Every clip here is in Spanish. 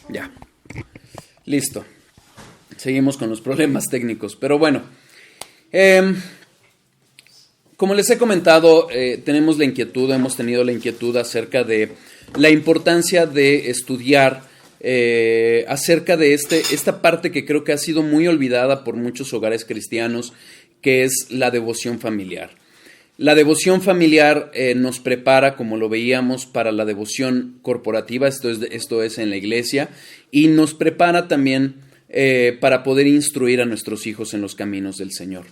Ya, listo. Seguimos con los problemas técnicos, pero bueno. Como les he comentado, hemos tenido la inquietud acerca de la importancia de estudiar acerca de esta parte que creo que ha sido muy olvidada por muchos hogares cristianos, que es la devoción familiar. La devoción familiar nos prepara, como lo veíamos, para la devoción corporativa, esto es en la iglesia, y nos prepara también para poder instruir a nuestros hijos en los caminos del Señor.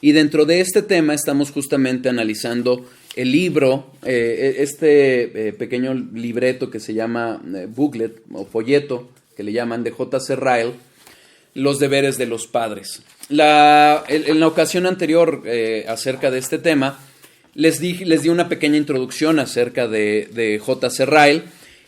Y dentro de este tema estamos justamente analizando el libro, pequeño libreto que se llama booklet o folleto, que le llaman, de J.C. Ryle, Los deberes de los padres. En la ocasión anterior acerca de este tema, les di una pequeña introducción acerca de J.C. Ryle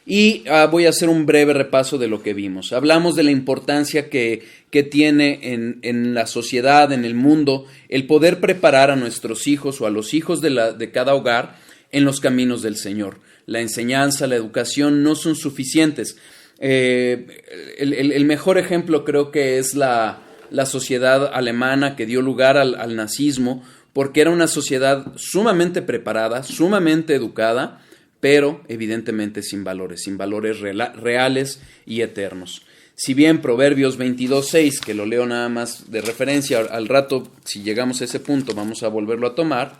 y voy a hacer un breve repaso de lo que vimos. Hablamos de la importancia que tiene en la sociedad, en el mundo, el poder preparar a nuestros hijos o a los hijos de cada hogar en los caminos del Señor. La enseñanza, la educación no son suficientes. El mejor ejemplo creo que es la sociedad alemana que dio lugar al nazismo, porque era una sociedad sumamente preparada, sumamente educada, pero evidentemente sin valores reales y eternos. Si bien Proverbios 22:6, que lo leo nada más de referencia, al rato, si llegamos a ese punto, vamos a volverlo a tomar,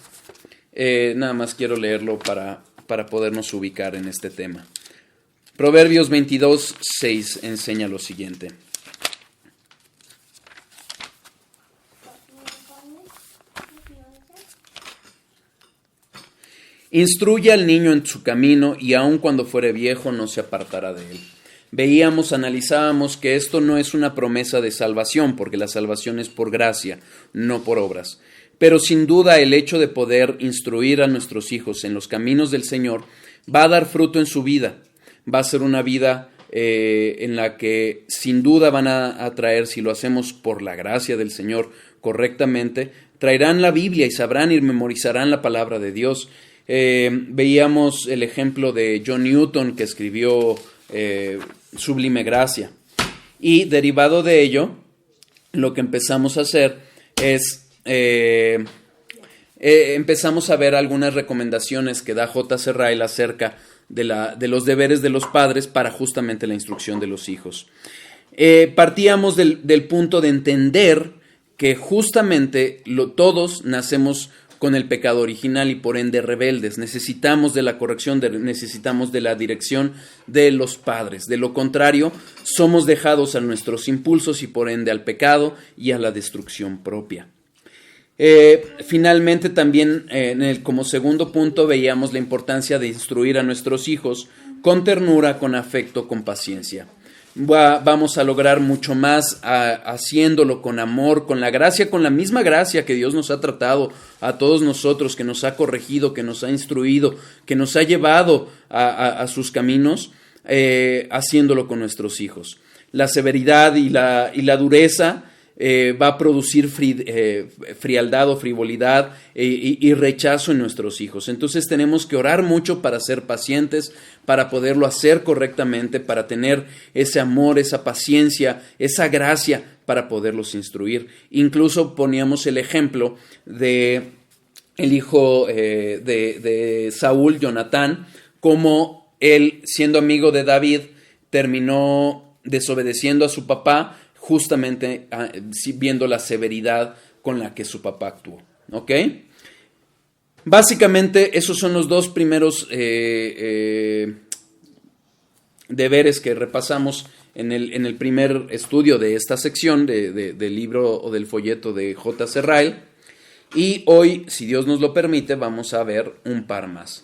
nada más quiero leerlo para podernos ubicar en este tema. Proverbios 22:6 enseña lo siguiente. Instruye al niño en su camino, y aun cuando fuere viejo no se apartará de él. Analizábamos que esto no es una promesa de salvación, porque la salvación es por gracia, no por obras. Pero sin duda el hecho de poder instruir a nuestros hijos en los caminos del Señor va a dar fruto en su vida. Va a ser una vida en la que sin duda van a traer, si lo hacemos por la gracia del Señor correctamente, traerán la Biblia y sabrán y memorizarán la palabra de Dios. Veíamos el ejemplo de John Newton, que escribió Sublime Gracia, y derivado de ello lo que empezamos a hacer es empezamos a ver algunas recomendaciones que da J.C. Ryle acerca de los deberes de los padres para justamente la instrucción de los hijos. Partíamos del punto de entender que justamente todos nacemos con el pecado original y por ende rebeldes. Necesitamos de la corrección, necesitamos de la dirección de los padres. De lo contrario, somos dejados a nuestros impulsos y por ende al pecado y a la destrucción propia. Finalmente también como segundo punto veíamos la importancia de instruir a nuestros hijos con ternura, con afecto, con paciencia. Vamos a lograr mucho más haciéndolo con amor, con la gracia, con la misma gracia que Dios nos ha tratado a todos nosotros, que nos ha corregido, que nos ha instruido, que nos ha llevado a sus caminos, haciéndolo con nuestros hijos. La severidad y la dureza va a producir frialdad o frivolidad y rechazo en nuestros hijos. Entonces tenemos que orar mucho para ser pacientes, para poderlo hacer correctamente, para tener ese amor, esa paciencia, esa gracia para poderlos instruir. Incluso poníamos el ejemplo de el hijo de Saúl, Jonatán, como él, siendo amigo de David, terminó desobedeciendo a su papá, justamente viendo la severidad con la que su papá actuó. ¿Ok? Básicamente, esos son los dos primeros deberes que repasamos en el primer estudio de esta sección del libro o del folleto de J.C. Ryle. Y hoy, si Dios nos lo permite, vamos a ver un par más.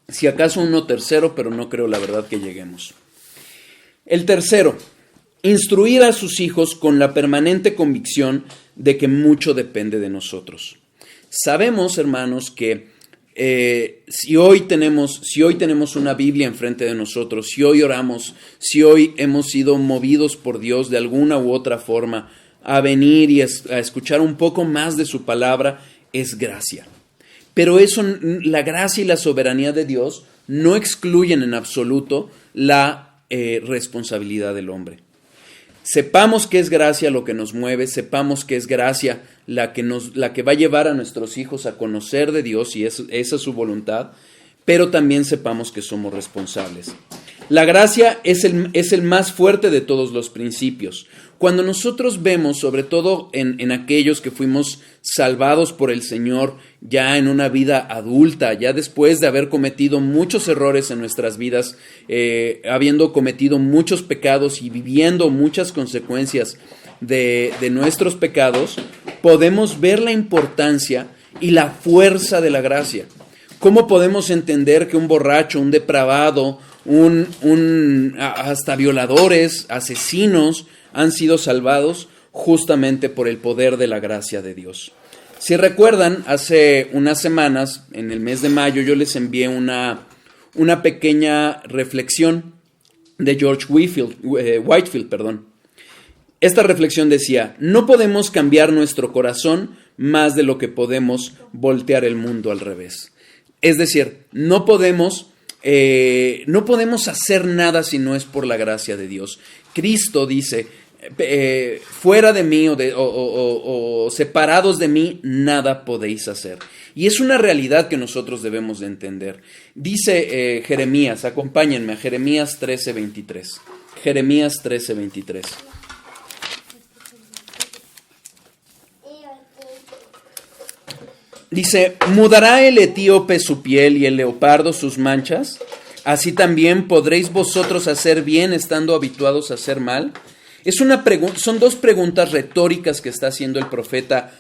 Si acaso uno tercero, pero no creo la verdad que lleguemos. El tercero, instruir a sus hijos con la permanente convicción de que mucho depende de nosotros. Sabemos, hermanos, que si hoy tenemos una Biblia enfrente de nosotros, si hoy oramos, si hoy hemos sido movidos por Dios de alguna u otra forma a venir y a escuchar un poco más de su palabra, es gracia. Pero eso, la gracia y la soberanía de Dios no excluyen en absoluto la responsabilidad del hombre. Sepamos que es gracia lo que nos mueve, sepamos que es gracia la que va a llevar a nuestros hijos a conocer de Dios, y esa es su voluntad, pero también sepamos que somos responsables. La gracia es el más fuerte de todos los principios. Cuando nosotros vemos, sobre todo en aquellos que fuimos salvados por el Señor ya en una vida adulta, ya después de haber cometido muchos errores en nuestras vidas, habiendo cometido muchos pecados y viviendo muchas consecuencias de nuestros pecados, podemos ver la importancia y la fuerza de la gracia. ¿Cómo podemos entender que un borracho, un depravado, hasta violadores, asesinos, han sido salvados justamente por el poder de la gracia de Dios? Si recuerdan, hace unas semanas, en el mes de mayo, yo les envié una pequeña reflexión de George Whitefield. Esta reflexión decía: no podemos cambiar nuestro corazón más de lo que podemos voltear el mundo al revés. Es decir, no podemos hacer nada si no es por la gracia de Dios. Cristo dice: fuera de mí o separados de mí, nada podéis hacer. Y es una realidad que nosotros debemos de entender. Dice Jeremías, acompáñenme a Jeremías 13:23. Jeremías 13:23. Dice: ¿mudará el etíope su piel y el leopardo sus manchas? ¿Así también podréis vosotros hacer bien estando habituados a hacer mal? Son dos preguntas retóricas que está haciendo el profeta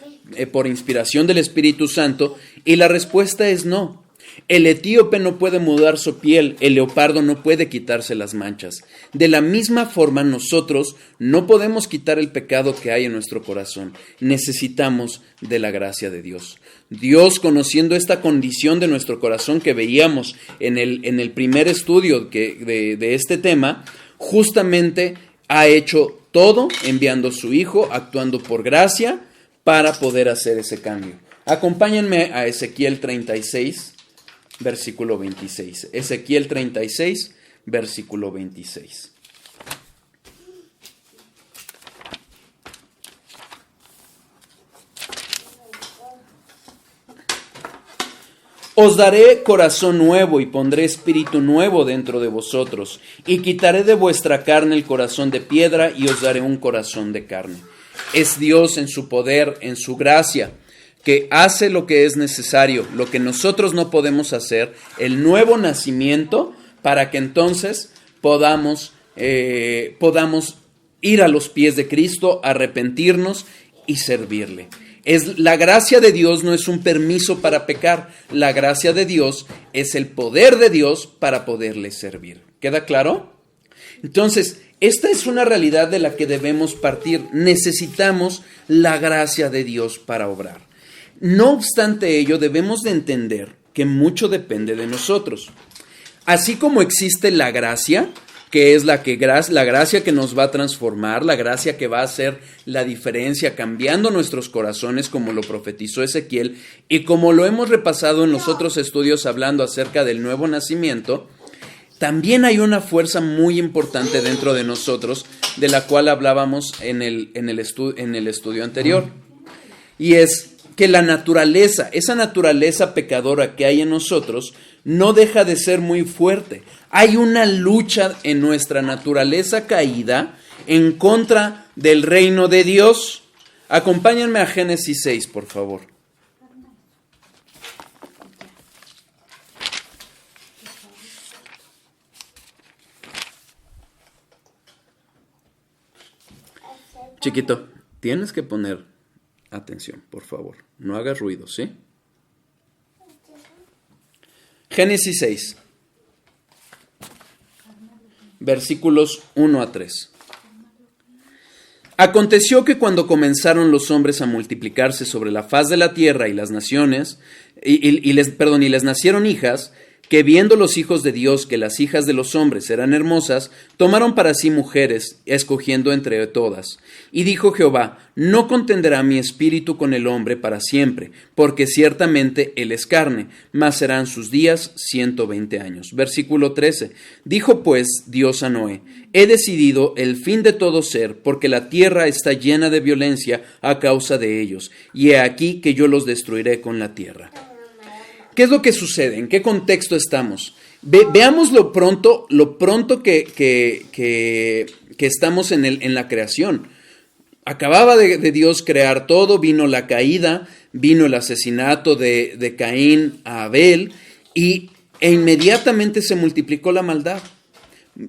por inspiración del Espíritu Santo, y la respuesta es no. El etíope no puede mudar su piel, el leopardo no puede quitarse las manchas. De la misma forma, nosotros no podemos quitar el pecado que hay en nuestro corazón. Necesitamos de la gracia de Dios. Dios, conociendo esta condición de nuestro corazón que veíamos en el primer estudio de este tema, justamente ha hecho todo enviando a su Hijo, actuando por gracia para poder hacer ese cambio. Acompáñenme a Ezequiel 36, versículo 26. Ezequiel 36, versículo 26. Os daré corazón nuevo y pondré espíritu nuevo dentro de vosotros, y quitaré de vuestra carne el corazón de piedra y os daré un corazón de carne. Es Dios en su poder, en su gracia, que hace lo que es necesario, lo que nosotros no podemos hacer, el nuevo nacimiento, para que entonces podamos ir a los pies de Cristo, arrepentirnos y servirle. La gracia de Dios no es un permiso para pecar. La gracia de Dios es el poder de Dios para poderle servir. ¿Queda claro? Entonces, esta es una realidad de la que debemos partir. Necesitamos la gracia de Dios para obrar. No obstante ello, debemos de entender que mucho depende de nosotros. Así como existe la gracia, que es la gracia que nos va a transformar, la gracia que va a hacer la diferencia cambiando nuestros corazones, como lo profetizó Ezequiel, y como lo hemos repasado en los otros estudios hablando acerca del nuevo nacimiento, también hay una fuerza muy importante dentro de nosotros, de la cual hablábamos en el estudio anterior, y es que la naturaleza, esa naturaleza pecadora que hay en nosotros, no deja de ser muy fuerte. Hay una lucha en nuestra naturaleza caída en contra del reino de Dios. Acompáñenme a Génesis 6, por favor. Chiquito, tienes que poner atención, por favor. No hagas ruido, ¿sí? Génesis 6, versículos 1 a 3. Aconteció que cuando comenzaron los hombres a multiplicarse sobre la faz de la tierra y las naciones, y les nacieron hijas, que viendo los hijos de Dios que las hijas de los hombres eran hermosas, tomaron para sí mujeres, escogiendo entre todas. Y dijo Jehová, no contenderá mi espíritu con el hombre para siempre, porque ciertamente él es carne, mas serán sus días 120 años. Versículo 13. Dijo pues Dios a Noé, he decidido el fin de todo ser, porque la tierra está llena de violencia a causa de ellos, y he aquí que yo los destruiré con la tierra. ¿Qué es lo que sucede? ¿En qué contexto estamos? Veamos lo pronto que estamos en la creación. Acababa de Dios crear todo, vino la caída, vino el asesinato de Caín a Abel, e inmediatamente se multiplicó la maldad.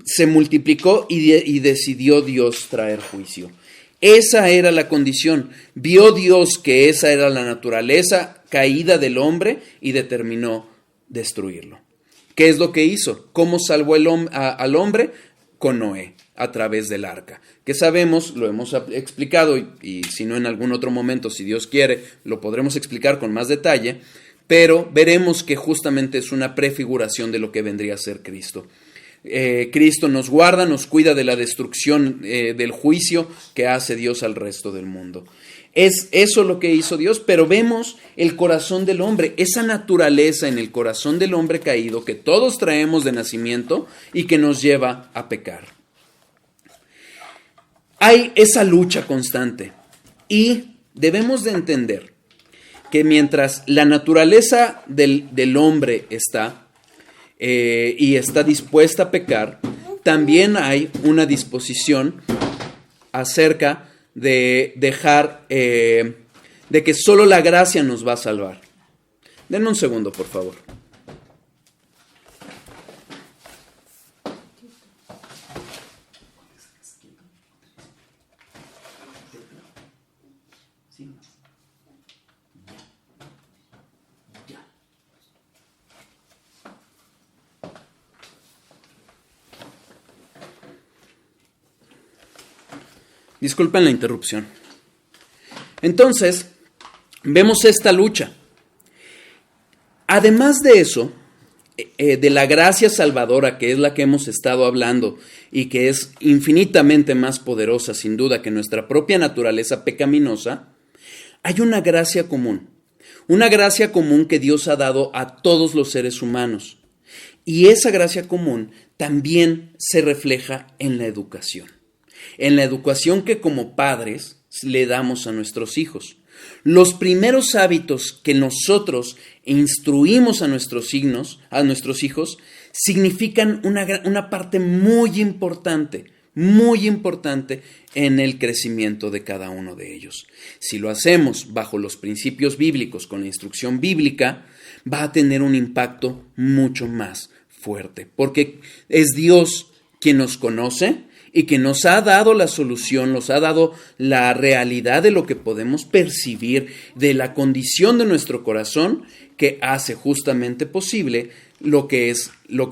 Se multiplicó y decidió Dios traer juicio. Esa era la condición. Vio Dios que esa era la naturaleza caída del hombre y determinó destruirlo. ¿Qué es lo que hizo? ¿Cómo salvó al hombre? Con Noé, a través del arca. Que sabemos, lo hemos explicado y si no en algún otro momento, si Dios quiere, lo podremos explicar con más detalle, pero veremos que justamente es una prefiguración de lo que vendría a ser Cristo. Cristo nos guarda, nos cuida de la destrucción, del juicio que hace Dios al resto del mundo. Es eso lo que hizo Dios, pero vemos el corazón del hombre, esa naturaleza en el corazón del hombre caído que todos traemos de nacimiento y que nos lleva a pecar. Hay esa lucha constante y debemos de entender que mientras la naturaleza del hombre está y está dispuesta a pecar, también hay una disposición acerca de dejar, de que solo la gracia nos va a salvar. Denme un segundo, por favor. Disculpen la interrupción. Entonces, vemos esta lucha. Además de eso, de la gracia salvadora, que es la que hemos estado hablando y que es infinitamente más poderosa, sin duda, que nuestra propia naturaleza pecaminosa, hay una gracia común que Dios ha dado a todos los seres humanos. Y esa gracia común también se refleja en la educación que como padres le damos a nuestros hijos. Los primeros hábitos que nosotros instruimos a nuestros hijos, significan una parte muy importante en el crecimiento de cada uno de ellos. Si lo hacemos bajo los principios bíblicos, con la instrucción bíblica, va a tener un impacto mucho más fuerte, porque es Dios quien nos conoce y que nos ha dado la solución, nos ha dado la realidad de lo que podemos percibir, de la condición de nuestro corazón, que hace justamente posible lo que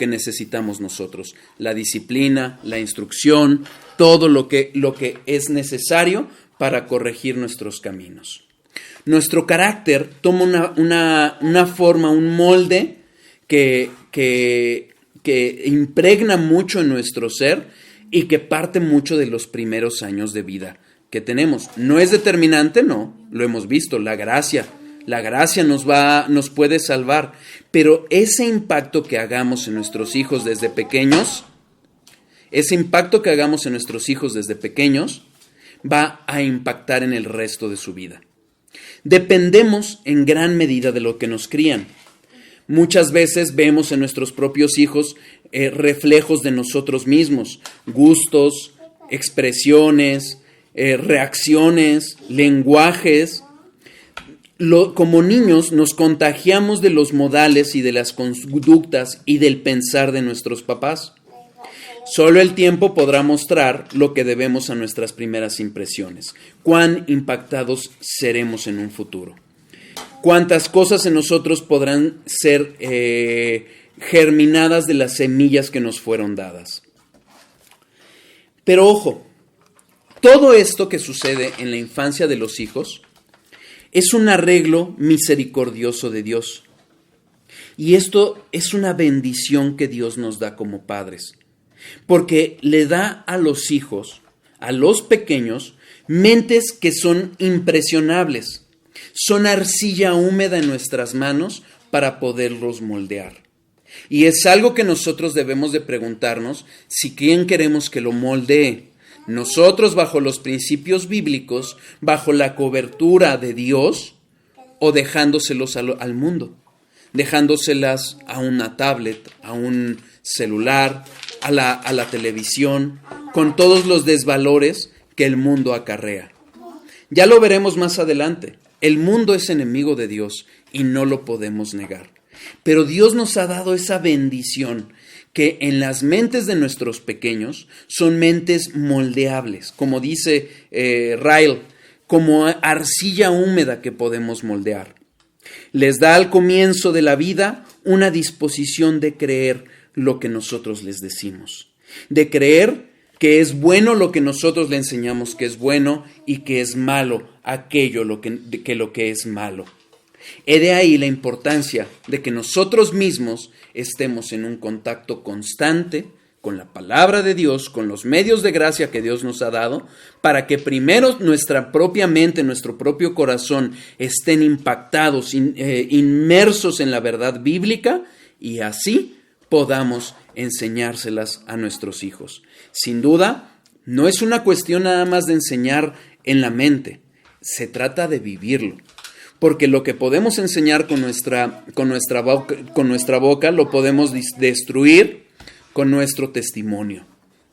necesitamos nosotros. La disciplina, la instrucción, todo lo que es necesario para corregir nuestros caminos. Nuestro carácter toma una forma, un molde que impregna mucho en nuestro ser, y que parte mucho de los primeros años de vida que tenemos. No es determinante, no, lo hemos visto, la gracia nos puede salvar, pero ese impacto que hagamos en nuestros hijos desde pequeños, va a impactar en el resto de su vida. Dependemos en gran medida de lo que nos crían. Muchas veces vemos en nuestros propios hijos reflejos de nosotros mismos, gustos, expresiones, reacciones, lenguajes. Como niños nos contagiamos de los modales y de las conductas y del pensar de nuestros papás. Solo el tiempo podrá mostrar lo que debemos a nuestras primeras impresiones, cuán impactados seremos en un futuro. Cuántas cosas en nosotros podrán ser germinadas de las semillas que nos fueron dadas. Pero ojo, todo esto que sucede en la infancia de los hijos es un arreglo misericordioso de Dios. Y esto es una bendición que Dios nos da como padres, porque le da a los hijos, a los pequeños, mentes que son impresionables. Son arcilla húmeda en nuestras manos para poderlos moldear. Y es algo que nosotros debemos de preguntarnos si quién queremos que lo moldee. Nosotros bajo los principios bíblicos, bajo la cobertura de Dios, o dejándoselos al mundo, dejándoselas a una tablet, a un celular, a la televisión, con todos los desvalores que el mundo acarrea. Ya lo veremos más adelante. El mundo es enemigo de Dios y no lo podemos negar. Pero Dios nos ha dado esa bendición que en las mentes de nuestros pequeños son mentes moldeables, como dice Ryle, como arcilla húmeda que podemos moldear. Les da al comienzo de la vida una disposición de creer lo que nosotros les decimos, de creer que es bueno lo que nosotros le enseñamos que es bueno y que es malo aquello lo que es malo. He de ahí la importancia de que nosotros mismos estemos en un contacto constante con la palabra de Dios, con los medios de gracia que Dios nos ha dado, para que primero nuestra propia mente, nuestro propio corazón estén impactados, inmersos en la verdad bíblica y así podamos enseñárselas a nuestros hijos. Sin duda, no es una cuestión nada más de enseñar en la mente, se trata de vivirlo. Porque lo que podemos enseñar con nuestra boca lo podemos destruir con nuestro testimonio.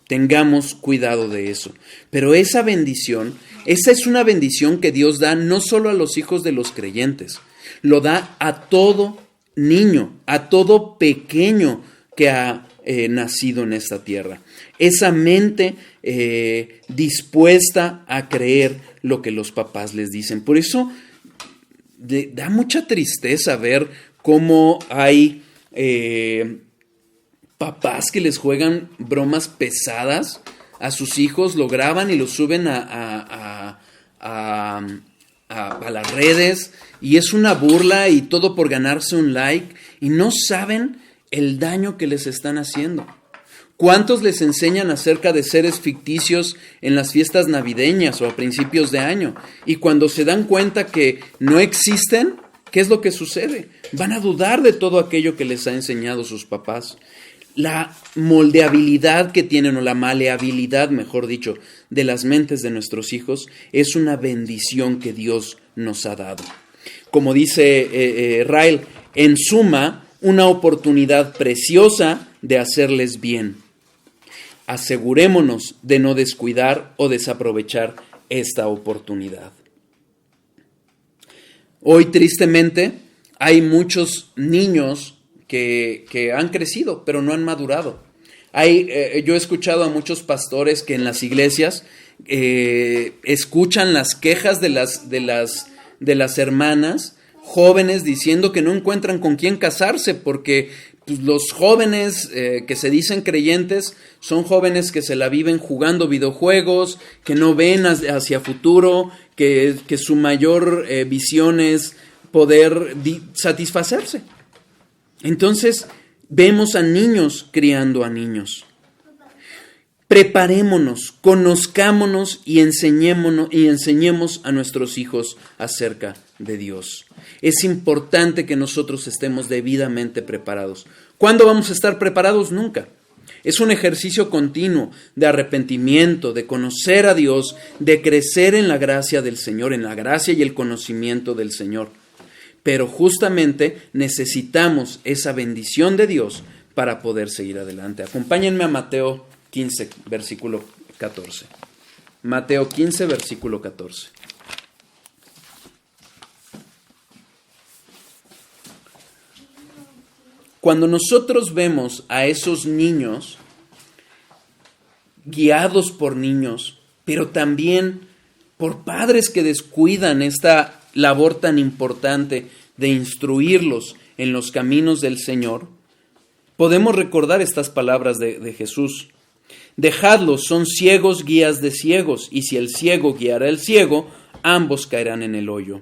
Tengamos cuidado de eso. Pero esa bendición, esa es una bendición que Dios da no solo a los hijos de los creyentes, lo da a todo niño, a todo pequeño que ha nacido en esta tierra. Esa mente dispuesta a creer lo que los papás les dicen. Por eso da mucha tristeza ver cómo hay papás que les juegan bromas pesadas a sus hijos, lo graban y lo suben a las redes y es una burla y todo por ganarse un like y no saben el daño que les están haciendo. ¿Cuántos les enseñan acerca de seres ficticios en las fiestas navideñas o a principios de año? Y cuando se dan cuenta que no existen, ¿qué es lo que sucede? Van a dudar de todo aquello que les ha enseñado sus papás. La moldeabilidad que tienen, o la maleabilidad, mejor dicho, de las mentes de nuestros hijos es una bendición que Dios nos ha dado. Como dice Ryle, en suma, una oportunidad preciosa de hacerles bien. Asegurémonos de no descuidar o desaprovechar esta oportunidad. Hoy, tristemente, hay muchos niños que han crecido, pero no han madurado. Yo he escuchado a muchos pastores que en las iglesias escuchan las quejas de las hermanas jóvenes diciendo que no encuentran con quién casarse porque pues, los jóvenes que se dicen creyentes son jóvenes que se la viven jugando videojuegos, que no ven hacia futuro, que su mayor visión es poder satisfacerse. Entonces vemos a niños criando a niños. Preparémonos, conozcámonos y enseñemos a nuestros hijos acerca de Dios. Es importante que nosotros estemos debidamente preparados. ¿Cuándo vamos a estar preparados? Nunca. Es un ejercicio continuo de arrepentimiento, de conocer a Dios, de crecer en la gracia del Señor, en la gracia y el conocimiento del Señor. Pero justamente necesitamos esa bendición de Dios para poder seguir adelante. Acompáñenme a Mateo 15, versículo 14. Mateo 15, versículo 14. Cuando nosotros vemos a esos niños guiados por niños, pero también por padres que descuidan esta labor tan importante de instruirlos en los caminos del Señor, podemos recordar estas palabras de Jesús. Dejadlos, son ciegos guías de ciegos, y si el ciego guiara al ciego, ambos caerán en el hoyo.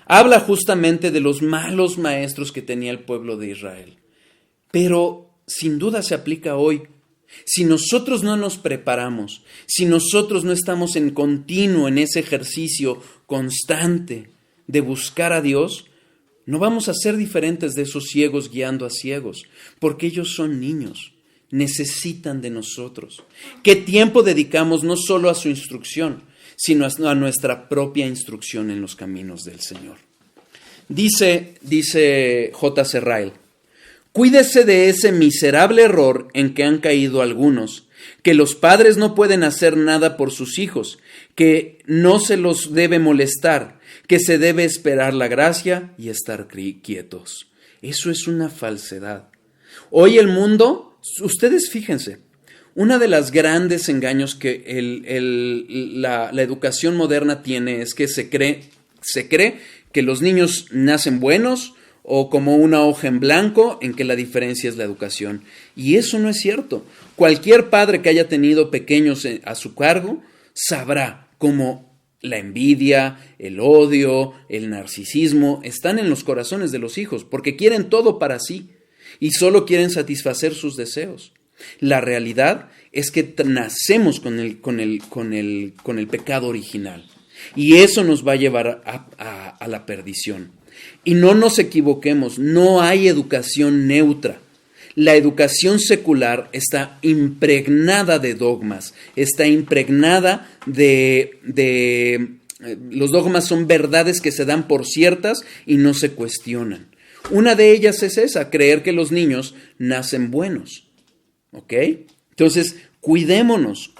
Habla justamente de los malos maestros que tenía el pueblo de Israel. Pero sin duda se aplica hoy. Si nosotros no nos preparamos, si nosotros no estamos en continuo en ese ejercicio constante de buscar a Dios, no vamos a ser diferentes de esos ciegos guiando a ciegos, porque ellos son niños, necesitan de nosotros. ¿Qué tiempo dedicamos no solo a su instrucción, sino a nuestra propia instrucción en los caminos del Señor? Dice J.C. Ryle: cuídese de ese miserable error en que han caído algunos, que los padres no pueden hacer nada por sus hijos, que no se los debe molestar, que se debe esperar la gracia y estar quietos. Eso es una falsedad. Hoy el mundo, ustedes fíjense, una de las grandes engaños que la educación moderna tiene es que se cree que los niños nacen buenos o como una hoja en blanco en que la diferencia es la educación. Y eso no es cierto. Cualquier padre que haya tenido pequeños a su cargo sabrá cómo la envidia, el odio, el narcisismo están en los corazones de los hijos porque quieren todo para sí y solo quieren satisfacer sus deseos. La realidad es que nacemos con el pecado original y eso nos va a llevar a la perdición. Y no nos equivoquemos, no hay educación neutra. La educación secular está impregnada de dogmas, está impregnada los dogmas son verdades que se dan por ciertas y no se cuestionan. Una de ellas es esa, creer que los niños nacen buenos. ¿Ok? Entonces, cuidémonos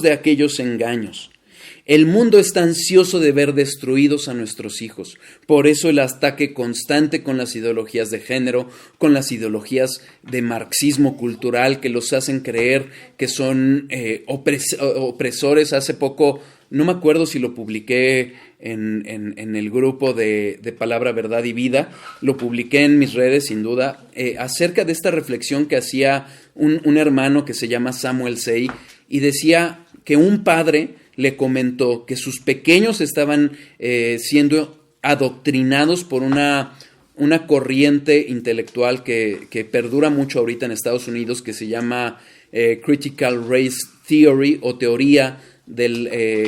de aquellos engaños. El mundo está ansioso de ver destruidos a nuestros hijos. Por eso el ataque constante con las ideologías de género, con las ideologías de marxismo cultural que los hacen creer que son opresores. Hace poco, no me acuerdo si lo publiqué en el grupo de Palabra, Verdad y Vida, lo publiqué en mis redes sin duda, acerca de esta reflexión que hacía un hermano que se llama Samuel Sey y decía que un padre le comentó que sus pequeños estaban siendo adoctrinados por una corriente intelectual que perdura mucho ahorita en Estados Unidos, que se llama Critical Race Theory o teoría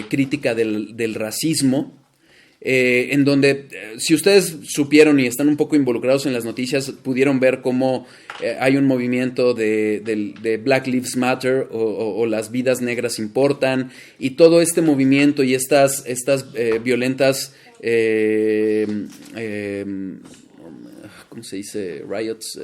crítica del racismo, en donde, si ustedes supieron y están un poco involucrados en las noticias, pudieron ver cómo hay un movimiento de Black Lives Matter o las vidas negras importan, y todo este movimiento y estas violentas, ¿cómo se dice? Riots,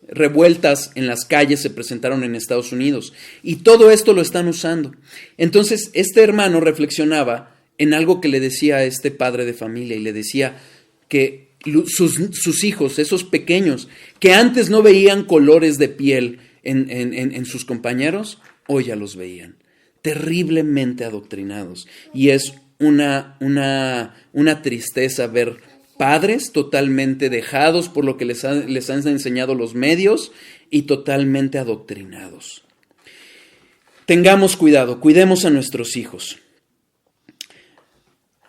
revueltas en las calles se presentaron en Estados Unidos, y todo esto lo están usando. Entonces, este hermano reflexionaba en algo que le decía a este padre de familia, y le decía que sus hijos, esos pequeños, que antes no veían colores de piel en sus compañeros, hoy ya los veían, terriblemente adoctrinados. Y es una tristeza ver padres totalmente dejados por lo que les han enseñado los medios y totalmente adoctrinados. Tengamos cuidado, cuidemos a nuestros hijos.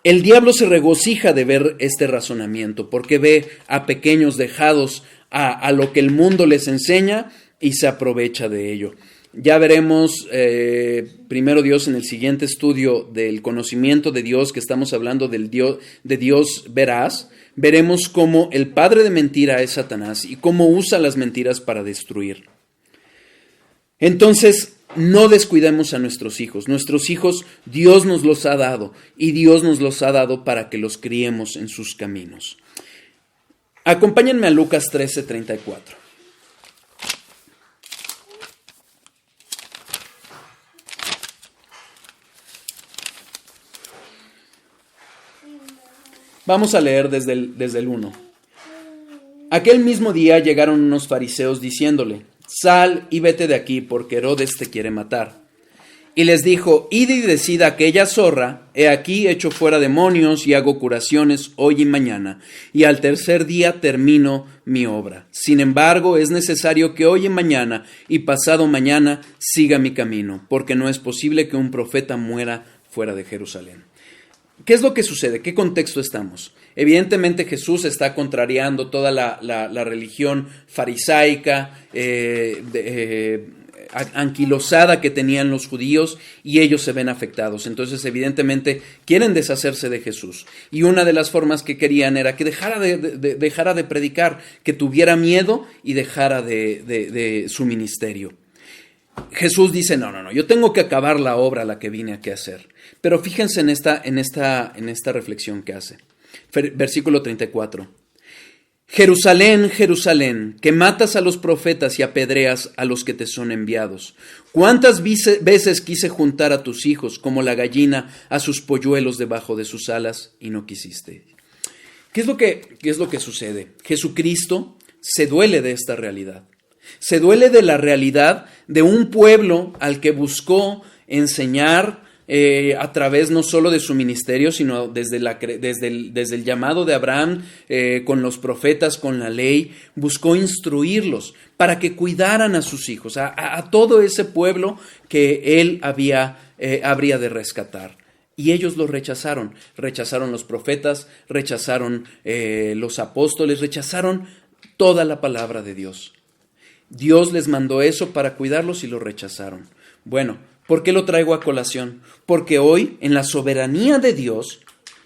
El diablo se regocija de ver este razonamiento porque ve a pequeños dejados a lo que el mundo les enseña y se aprovecha de ello. Ya veremos, primero Dios, en el siguiente estudio del conocimiento de Dios, que estamos hablando de Dios veraz, veremos cómo el padre de mentira es Satanás y cómo usa las mentiras para destruir. Entonces, no descuidemos a nuestros hijos. Nuestros hijos Dios nos los ha dado y Dios nos los ha dado para que los criemos en sus caminos. Acompáñenme a Lucas 13:34. Vamos a leer desde el 1. Aquel mismo día llegaron unos fariseos diciéndole: sal y vete de aquí, porque Herodes te quiere matar. Y les dijo: id y decid a aquella zorra: he aquí echo fuera demonios y hago curaciones hoy y mañana, y al tercer día termino mi obra. Sin embargo, es necesario que hoy y mañana y pasado mañana siga mi camino, porque no es posible que un profeta muera fuera de Jerusalén. ¿qué es lo que sucede? ¿Qué contexto estamos? Evidentemente Jesús está contrariando toda la religión farisaica, anquilosada que tenían los judíos, y ellos se ven afectados. Entonces, evidentemente, quieren deshacerse de Jesús. Y una de las formas que querían era que dejara de predicar, que tuviera miedo y dejara de su ministerio. Jesús dice, no, yo tengo que acabar la obra a la que vine aquí a hacer. Pero fíjense en esta reflexión que hace. Versículo 34. Jerusalén, Jerusalén, que matas a los profetas y apedreas a los que te son enviados. ¿Cuántas veces quise juntar a tus hijos como la gallina a sus polluelos debajo de sus alas y no quisiste? ¿Qué es lo que sucede? Jesucristo se duele de esta realidad. Se duele de la realidad de un pueblo al que buscó enseñar a través no solo de su ministerio, sino desde el llamado de Abraham, con los profetas, con la ley, buscó instruirlos para que cuidaran a sus hijos, a todo ese pueblo que él habría de rescatar. Y ellos lo rechazaron los profetas, rechazaron los apóstoles, rechazaron toda la palabra de Dios. Dios les mandó eso para cuidarlos y lo rechazaron. Bueno, ¿por qué lo traigo a colación? Porque hoy, en la soberanía de Dios,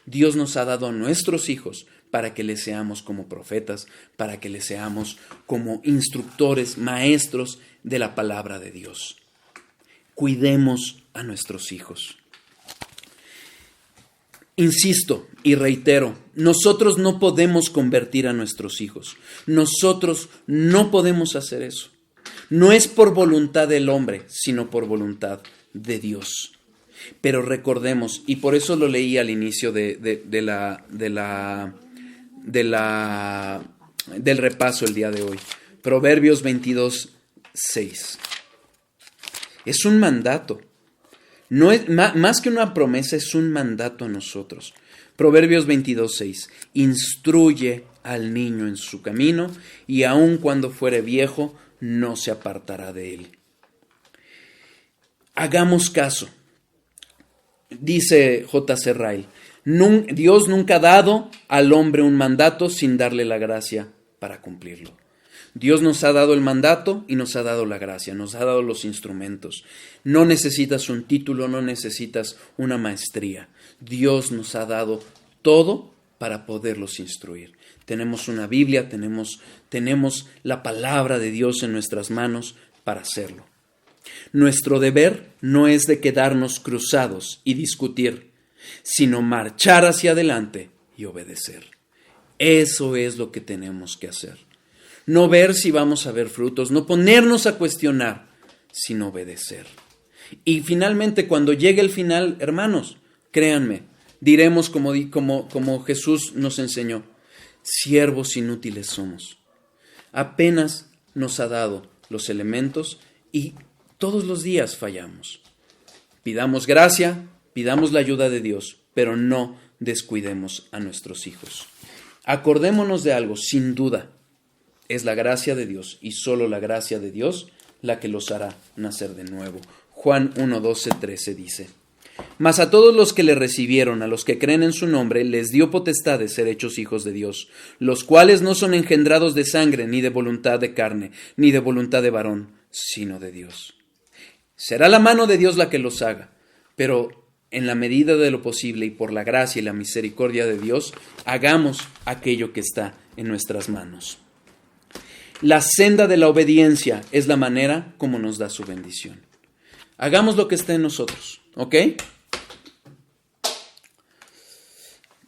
Dios nos ha dado a nuestros hijos para que les seamos como profetas, para que les seamos como instructores, maestros de la palabra de Dios. Cuidemos a nuestros hijos. Insisto y reitero, nosotros no podemos convertir a nuestros hijos. Nosotros no podemos hacer eso. No es por voluntad del hombre, sino por voluntad de Dios. Pero recordemos, y por eso lo leí al inicio del repaso el día de hoy, Proverbios 22:6. Es un mandato. No es, más que una promesa, es un mandato a nosotros. Proverbios 22:6. Instruye al niño en su camino, y aun cuando fuere viejo, no se apartará de él. Hagamos caso. Dice J.C. Ryle, Dios nunca ha dado al hombre un mandato sin darle la gracia para cumplirlo. Dios nos ha dado el mandato y nos ha dado la gracia, nos ha dado los instrumentos. No necesitas un título, no necesitas una maestría. Dios nos ha dado todo para poderlos instruir. Tenemos una Biblia, tenemos la palabra de Dios en nuestras manos para hacerlo. Nuestro deber no es de quedarnos cruzados y discutir, sino marchar hacia adelante y obedecer. Eso es lo que tenemos que hacer. No ver si vamos a ver frutos, no ponernos a cuestionar, sino obedecer. Y finalmente, cuando llegue el final, hermanos, créanme, diremos como Jesús nos enseñó, siervos inútiles somos. Apenas nos ha dado los elementos y todos los días fallamos. Pidamos gracia, pidamos la ayuda de Dios, pero no descuidemos a nuestros hijos. Acordémonos de algo, sin duda, es la gracia de Dios y solo la gracia de Dios la que los hará nacer de nuevo. Juan 1:12-13 dice, mas a todos los que le recibieron, a los que creen en su nombre, les dio potestad de ser hechos hijos de Dios, los cuales no son engendrados de sangre, ni de voluntad de carne, ni de voluntad de varón, sino de Dios. Será la mano de Dios la que los haga, pero en la medida de lo posible y por la gracia y la misericordia de Dios, hagamos aquello que está en nuestras manos. La senda de la obediencia es la manera como nos da su bendición. Hagamos lo que esté en nosotros, ¿ok?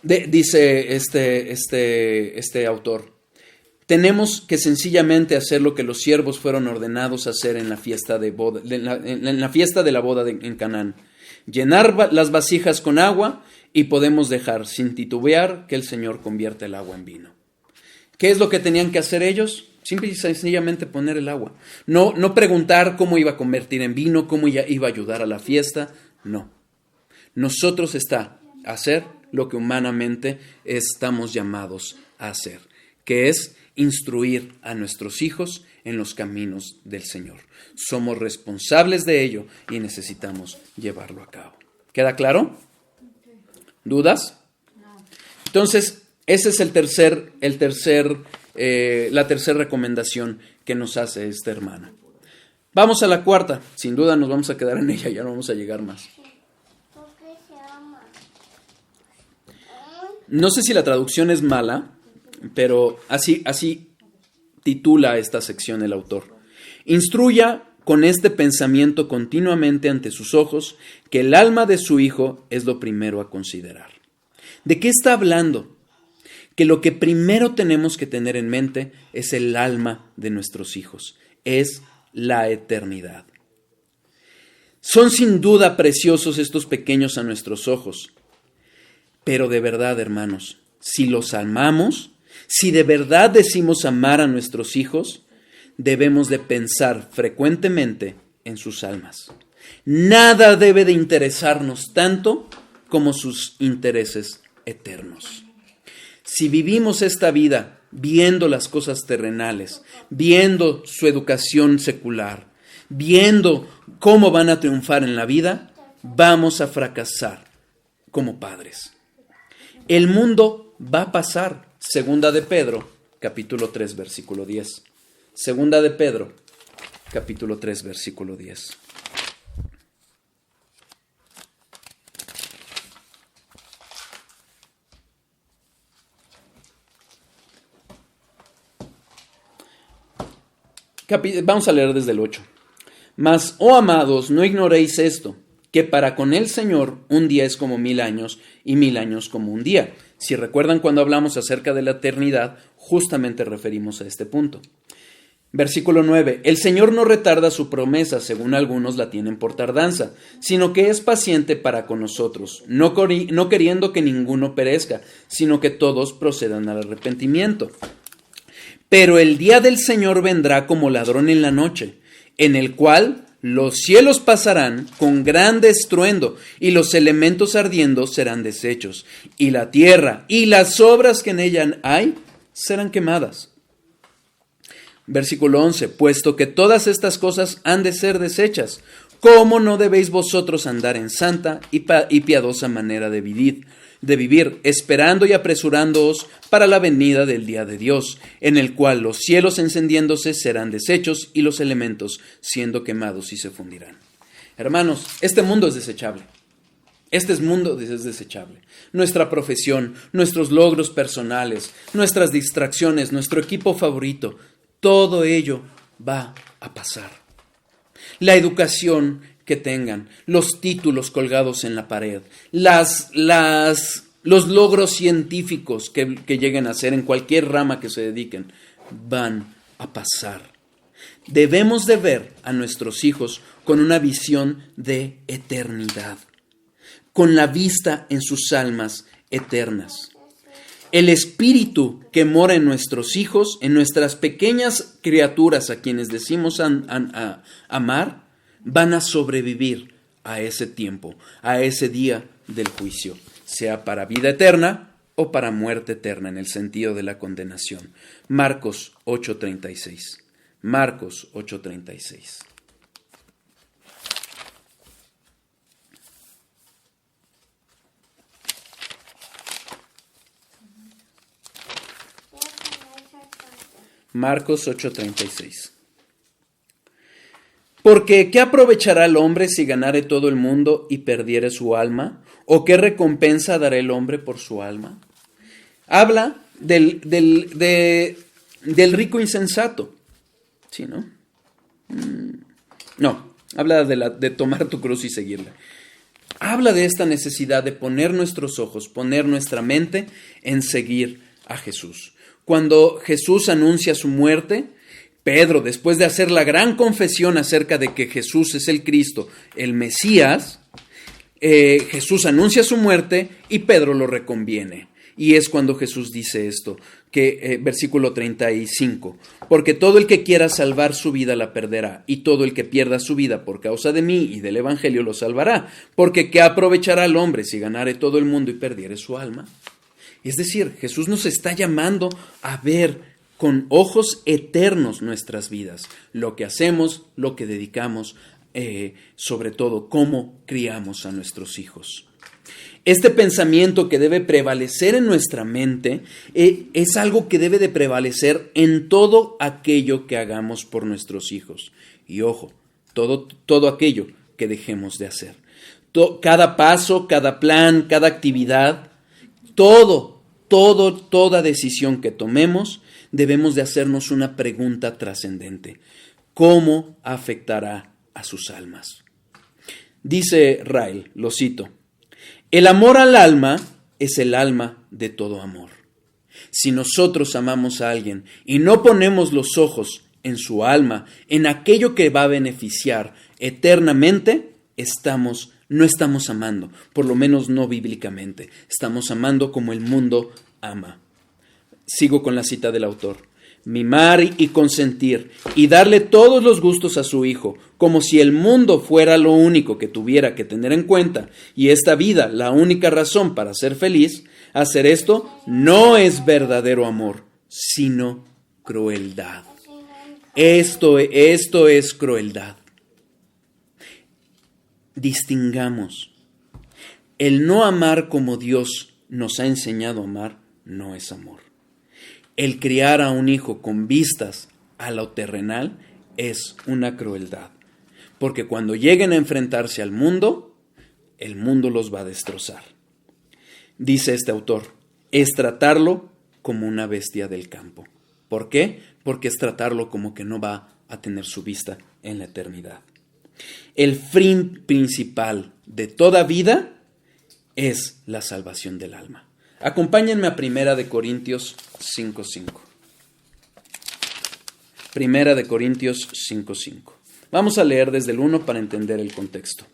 Dice este autor, tenemos que sencillamente hacer lo que los siervos fueron ordenados a hacer en la fiesta de boda, en la fiesta de la boda en Canaán. Llenar las vasijas con agua y podemos dejar sin titubear que el Señor convierta el agua en vino. ¿Qué es lo que tenían que hacer ellos? Simple y sencillamente poner el agua. No preguntar cómo iba a convertir en vino, cómo iba a ayudar a la fiesta. No. Nosotros está a hacer lo que humanamente estamos llamados a hacer, que es instruir a nuestros hijos en los caminos del Señor. Somos responsables de ello y necesitamos llevarlo a cabo. ¿Queda claro? ¿Dudas? Entonces, ese es la tercera recomendación que nos hace esta hermana. Vamos a la cuarta. Sin duda nos vamos a quedar en ella, ya no vamos a llegar más. No sé si la traducción es mala, pero así titula esta sección el autor. Instruya con este pensamiento continuamente ante sus ojos que el alma de su hijo es lo primero a considerar. ¿De qué está hablando? Que lo que primero tenemos que tener en mente es el alma de nuestros hijos, es la eternidad. Son sin duda preciosos estos pequeños a nuestros ojos, pero de verdad, hermanos, si los amamos, si de verdad decimos amar a nuestros hijos, debemos de pensar frecuentemente en sus almas. Nada debe de interesarnos tanto como sus intereses eternos. Si vivimos esta vida viendo las cosas terrenales, viendo su educación secular, viendo cómo van a triunfar en la vida, vamos a fracasar como padres. El mundo va a pasar. Segunda de Pedro, capítulo 3, versículo 10. Segunda de Pedro, capítulo 3, versículo 10. Vamos a leer desde el 8. Mas, oh amados, no ignoréis esto, que para con el Señor un día es como 1000 años y 1000 años como un día. Si recuerdan cuando hablamos acerca de la eternidad, justamente referimos a este punto. Versículo 9. El Señor no retarda su promesa, según algunos la tienen por tardanza, sino que es paciente para con nosotros, no queriendo que ninguno perezca, sino que todos procedan al arrepentimiento. Pero el día del Señor vendrá como ladrón en la noche, en el cual los cielos pasarán con grande estruendo, y los elementos ardiendo serán deshechos, y la tierra y las obras que en ella hay serán quemadas. Versículo 11. Puesto que todas estas cosas han de ser deshechas, ¿cómo no debéis vosotros andar en santa y piadosa manera de vivir, esperando y apresurándoos para la venida del día de Dios, en el cual los cielos encendiéndose serán deshechos y los elementos siendo quemados y se fundirán? Hermanos, este mundo es desechable. Este mundo es desechable. Nuestra profesión, nuestros logros personales, nuestras distracciones, nuestro equipo favorito, todo ello va a pasar. La educación que tengan, los títulos colgados en la pared, los logros científicos que lleguen a hacer en cualquier rama que se dediquen, van a pasar. Debemos de ver a nuestros hijos con una visión de eternidad, con la vista en sus almas eternas. El espíritu que mora en nuestros hijos, en nuestras pequeñas criaturas a quienes decimos amar, van a sobrevivir a ese tiempo, a ese día del juicio, sea para vida eterna o para muerte eterna en el sentido de la condenación. Marcos 8:36. Marcos 8:36. Marcos 8:36. Porque ¿qué aprovechará el hombre si ganare todo el mundo y perdiere su alma? ¿O qué recompensa dará el hombre por su alma? Habla del rico insensato. ¿Sí, no? No, habla de tomar tu cruz y seguirla. Habla de esta necesidad de poner nuestros ojos, poner nuestra mente en seguir a Jesús. Cuando Jesús anuncia su muerte, Pedro, después de hacer la gran confesión acerca de que Jesús es el Cristo, el Mesías, Jesús anuncia su muerte y Pedro lo reconviene. Y es cuando Jesús dice esto, versículo 35, porque todo el que quiera salvar su vida la perderá, y todo el que pierda su vida por causa de mí y del Evangelio lo salvará, porque ¿qué aprovechará el hombre si ganare todo el mundo y perdiere su alma? Es decir, Jesús nos está llamando a ver con ojos eternos nuestras vidas, lo que hacemos, lo que dedicamos, sobre todo cómo criamos a nuestros hijos. Este pensamiento que debe prevalecer en nuestra mente es algo que debe de prevalecer en todo aquello que hagamos por nuestros hijos. Y ojo, todo aquello que dejemos de hacer. Cada paso, cada plan, cada actividad, toda decisión que tomemos, debemos de hacernos una pregunta trascendente. ¿Cómo afectará a sus almas? Dice Ryle, lo cito: el amor al alma es el alma de todo amor. Si nosotros amamos a alguien y no ponemos los ojos en su alma, en aquello que va a beneficiar eternamente, no estamos amando, por lo menos no bíblicamente. Estamos amando como el mundo ama. Sigo con la cita del autor. Mimar y consentir y darle todos los gustos a su hijo, como si el mundo fuera lo único que tuviera que tener en cuenta y esta vida la única razón para ser feliz, hacer esto no es verdadero amor, sino crueldad. Esto es crueldad. Distingamos. El no amar como Dios nos ha enseñado a amar no es amor. El criar a un hijo con vistas a lo terrenal es una crueldad, porque cuando lleguen a enfrentarse al mundo, el mundo los va a destrozar. Dice este autor, es tratarlo como una bestia del campo. ¿Por qué? Porque es tratarlo como que no va a tener su vista en la eternidad. El fin principal de toda vida es la salvación del alma. Acompáñenme a 1 Corintios 5:5. 1 Corintios 5:5. Vamos a leer desde el 1 para entender el contexto.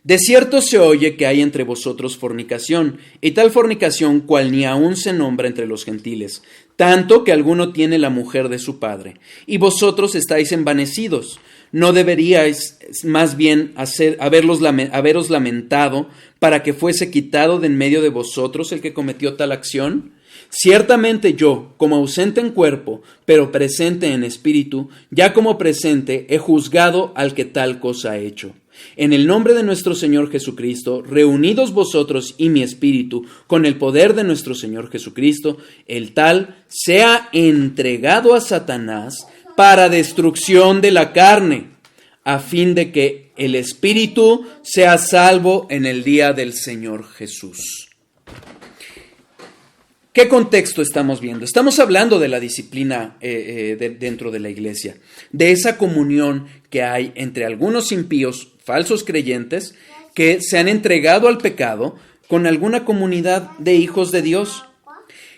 De cierto se oye que hay entre vosotros fornicación, y tal fornicación cual ni aun se nombra entre los gentiles, tanto que alguno tiene la mujer de su padre, y vosotros estáis envanecidos. ¿No deberíais más bien haberos lamentado para que fuese quitado de en medio de vosotros el que cometió tal acción? Ciertamente yo, como ausente en cuerpo, pero presente en espíritu, ya como presente he juzgado al que tal cosa ha hecho. En el nombre de nuestro Señor Jesucristo, reunidos vosotros y mi espíritu, con el poder de nuestro Señor Jesucristo, el tal sea entregado a Satanás para destrucción de la carne, a fin de que el espíritu sea salvo en el día del Señor Jesús. ¿Qué contexto estamos viendo? Estamos hablando de la disciplina dentro de la iglesia, de esa comunión que hay entre algunos impíos, falsos creyentes, que se han entregado al pecado con alguna comunidad de hijos de Dios.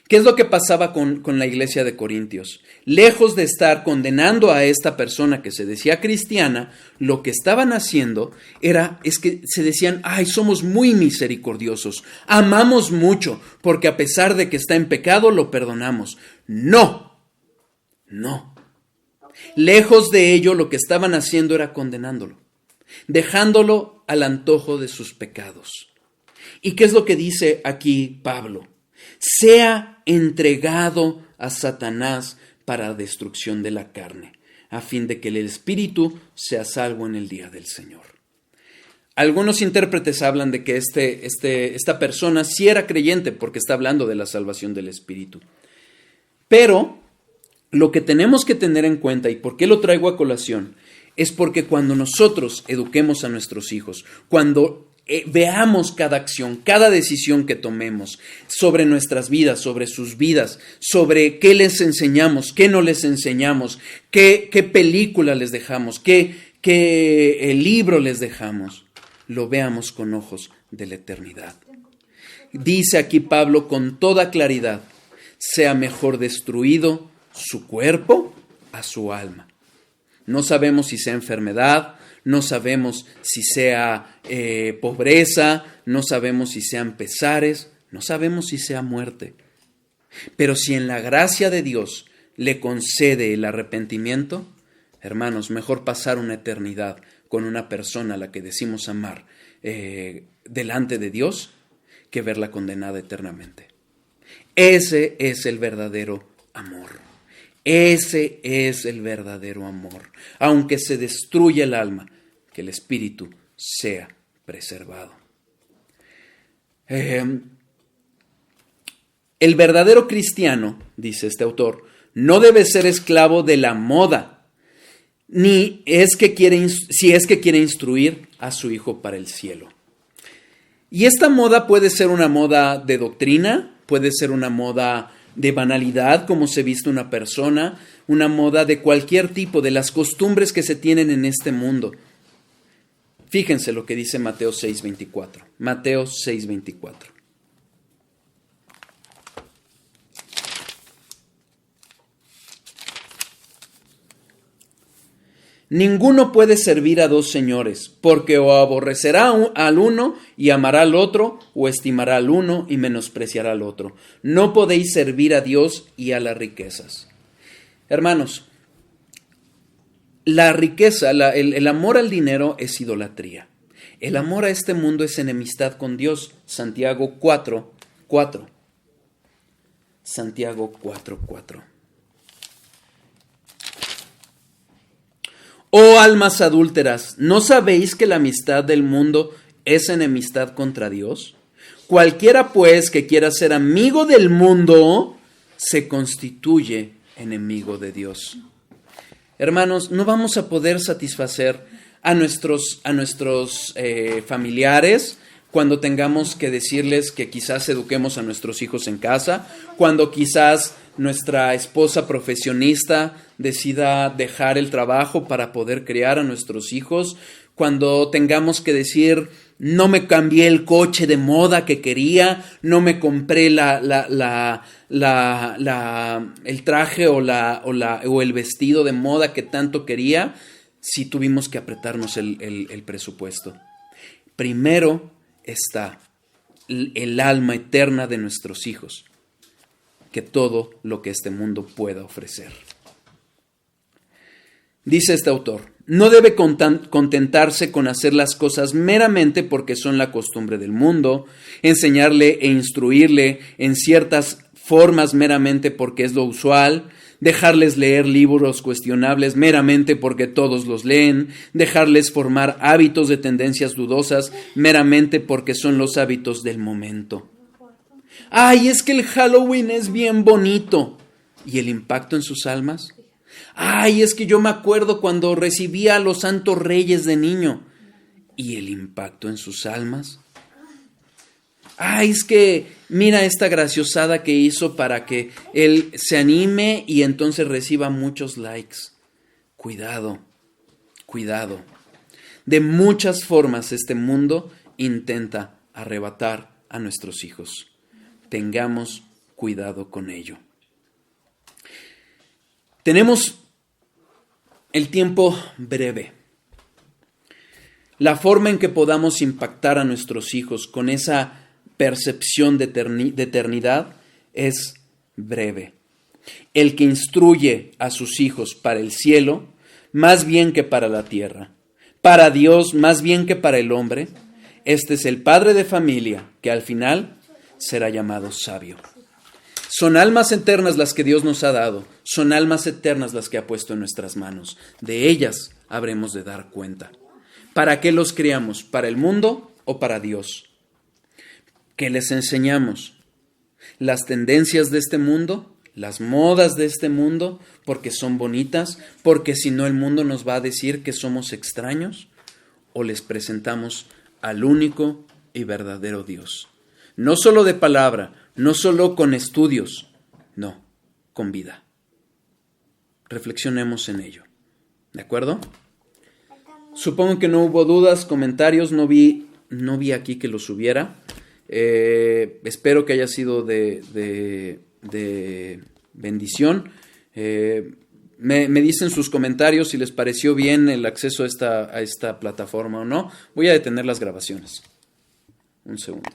¿Qué es lo que pasaba con la iglesia de Corintios? Lejos de estar condenando a esta persona que se decía cristiana, lo que estaban haciendo es que se decían, ay, somos muy misericordiosos, amamos mucho, porque a pesar de que está en pecado, lo perdonamos. No. Lejos de ello, lo que estaban haciendo era condenándolo, dejándolo al antojo de sus pecados. ¿Y qué es lo que dice aquí Pablo? Sea entregado a Satanás para destrucción de la carne, a fin de que el espíritu sea salvo en el día del Señor. Algunos intérpretes hablan de que esta persona sí era creyente porque está hablando de la salvación del espíritu. Pero lo que tenemos que tener en cuenta, y por qué lo traigo a colación, es porque cuando nosotros eduquemos a nuestros hijos, cuando veamos cada acción, cada decisión que tomemos sobre nuestras vidas, sobre sus vidas, sobre qué les enseñamos, qué no les enseñamos, qué película les dejamos, qué libro les dejamos, lo veamos con ojos de la eternidad. Dice aquí Pablo con toda claridad, sea mejor destruido su cuerpo a su alma. No sabemos si sea enfermedad, no sabemos si sea pobreza, no sabemos si sean pesares, no sabemos si sea muerte. Pero si en la gracia de Dios le concede el arrepentimiento, hermanos, mejor pasar una eternidad con una persona a la que decimos amar delante de Dios que verla condenada eternamente. Ese es el verdadero amor. Ese es el verdadero amor. Aunque se destruya el alma, que el espíritu sea preservado. El verdadero cristiano, dice este autor, no debe ser esclavo de la moda, ni si es que quiere instruir a su hijo para el cielo. Y esta moda puede ser una moda de doctrina, puede ser una moda de banalidad, como se viste una persona, una moda de cualquier tipo, de las costumbres que se tienen en este mundo. Fíjense lo que dice Mateo 6:24. Mateo 6:24. Ninguno puede servir a dos señores, porque o aborrecerá al uno y amará al otro, o estimará al uno y menospreciará al otro. No podéis servir a Dios y a las riquezas. Hermanos, la riqueza, el amor al dinero es idolatría. El amor a este mundo es enemistad con Dios. Santiago 4:4. Santiago 4:4. Oh almas adúlteras, ¿no sabéis que la amistad del mundo es enemistad contra Dios? Cualquiera pues que quiera ser amigo del mundo se constituye enemigo de Dios. Hermanos, no vamos a poder satisfacer a nuestros familiares cuando tengamos que decirles que quizás eduquemos a nuestros hijos en casa, cuando quizás nuestra esposa profesionista decida dejar el trabajo para poder criar a nuestros hijos, cuando tengamos que decir, no me cambié el coche de moda que quería, no me compré el traje o el vestido de moda que tanto quería, si tuvimos que apretarnos el presupuesto. Primero está el alma eterna de nuestros hijos, que todo lo que este mundo pueda ofrecer. Dice este autor, no debe contentarse con hacer las cosas meramente porque son la costumbre del mundo, enseñarle e instruirle en ciertas formas meramente porque es lo usual, dejarles leer libros cuestionables meramente porque todos los leen, dejarles formar hábitos de tendencias dudosas meramente porque son los hábitos del momento. Ay, es que el Halloween es bien bonito. ¿Y el impacto en sus almas? Ay, es que yo me acuerdo cuando recibía a los santos reyes de niño. ¿Y el impacto en sus almas? Ay, es que mira esta graciosada que hizo para que él se anime y entonces reciba muchos likes. Cuidado, cuidado. De muchas formas este mundo intenta arrebatar a nuestros hijos. Tengamos cuidado con ello. Tenemos el tiempo breve. La forma en que podamos impactar a nuestros hijos con esa percepción de eternidad es breve. El que instruye a sus hijos para el cielo, más bien que para la tierra, para Dios más bien que para el hombre, este es el padre de familia que al final será llamado sabio. Son almas eternas las que Dios nos ha dado, son almas eternas las que ha puesto en nuestras manos. De ellas habremos de dar cuenta. ¿Para qué los criamos? ¿Para el mundo o para Dios? ¿Qué les enseñamos? ¿Las tendencias de este mundo? ¿Las modas de este mundo? ¿Porque son bonitas? ¿Porque si no el mundo nos va a decir que somos extraños? ¿O les presentamos al único y verdadero Dios? No solo de palabra, no solo con estudios, no, con vida. Reflexionemos en ello. ¿De acuerdo? Supongo que no hubo dudas, comentarios, no vi aquí que los hubiera. Espero que haya sido de bendición. Me dicen sus comentarios si les pareció bien el acceso a esta plataforma o no. Voy a detener las grabaciones. Un segundo.